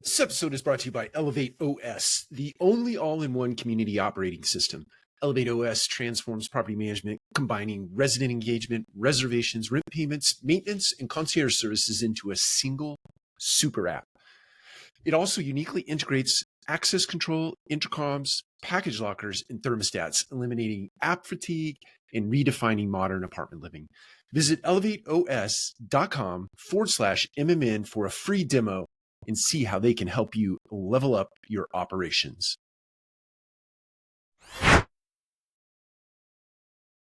This episode is brought to you by Elevate OS, the only all-in-one community operating system. Elevate OS transforms property management, combining resident engagement, reservations, rent payments, maintenance, and concierge services into a single super app. It also uniquely integrates access control, intercoms, package lockers, and thermostats, eliminating app fatigue and redefining modern apartment living. Visit elevateos.com/MMN for a free demo and see how they can help you level up your operations.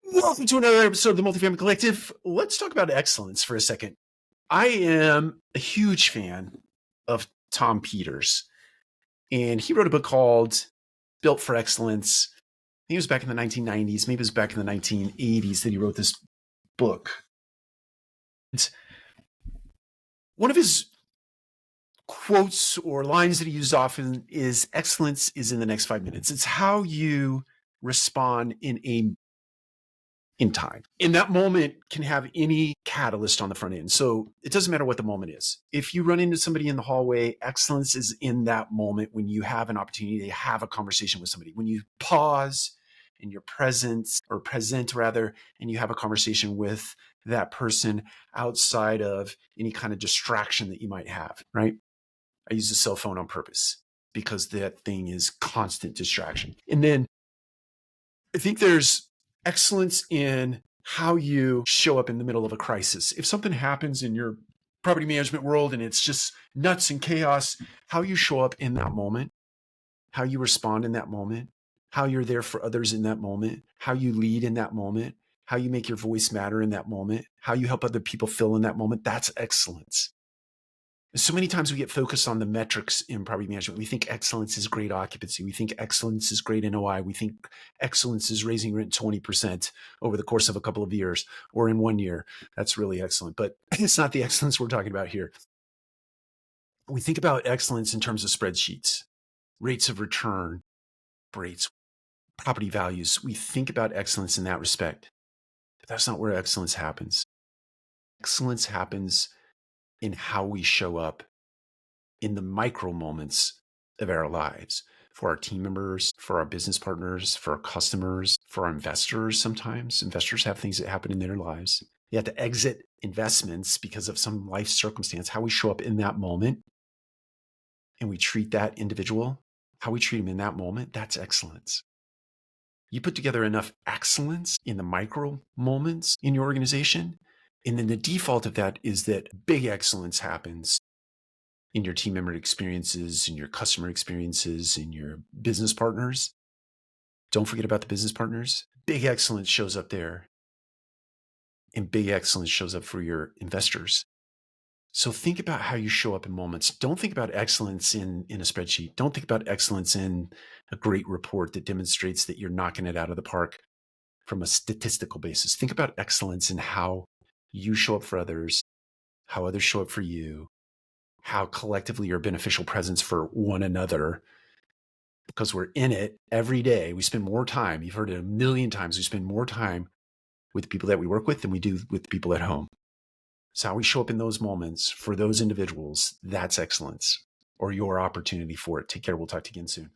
Welcome to another episode of the Multifamily Collective. Let's talk about excellence for a second. I am a huge fan of Tom Peters, and he wrote a book called Built for Excellence. I think it was back in the 1990s, maybe it was back in the 1980s that he wrote this book. And one of his quotes or lines that he used often is excellence is in the next 5 minutes. It's how you respond in time. And that moment can have any catalyst on the front end. So it doesn't matter what the moment is. If you run into somebody in the hallway, excellence is in that moment when you have an opportunity to have a conversation with somebody. When you pause and you're present, and you have a conversation with that person outside of any kind of distraction that you might have, right? I use a cell phone on purpose because that thing is constant distraction. And then I think there's excellence in how you show up in the middle of a crisis. If something happens in your property management world and it's just nuts and chaos, how you show up in that moment, how you respond in that moment, how you're there for others in that moment, how you lead in that moment, how you make your voice matter in that moment, how you help other people feel in that moment, that's excellence. So many times we get focused on the metrics in property management. We think excellence is great occupancy. We think excellence is great NOI. We think excellence is raising rent 20% over the course of a couple of years or in 1 year. That's really excellent, but it's not the excellence we're talking about here. We think about excellence in terms of spreadsheets, rates of return, rates, property values. We think about excellence in that respect, but that's not where excellence happens. Excellence happens in how we show up in the micro moments of our lives, for our team members, for our business partners, for our customers, for our investors. Sometimes investors have things that happen in their lives. You have to exit investments because of some life circumstance. How we show up in that moment and we treat that individual, how we treat them in that moment, that's excellence. You put together enough excellence in the micro moments in your organization, and then the default of that is that big excellence happens in your team member experiences, in your customer experiences, in your business partners. Don't forget about the business partners. Big excellence shows up there. And big excellence shows up for your investors. So think about how you show up in moments. Don't think about excellence in a spreadsheet. Don't think about excellence in a great report that demonstrates that you're knocking it out of the park from a statistical basis. Think about excellence in how you show up for others, how others show up for you, how collectively you're a beneficial presence for one another, because we're in it every day. We spend more time. You've heard it a million times. We spend more time with the people that we work with than we do with people at home. So how we show up in those moments for those individuals, that's excellence, or your opportunity for it. Take care. We'll talk to you again soon.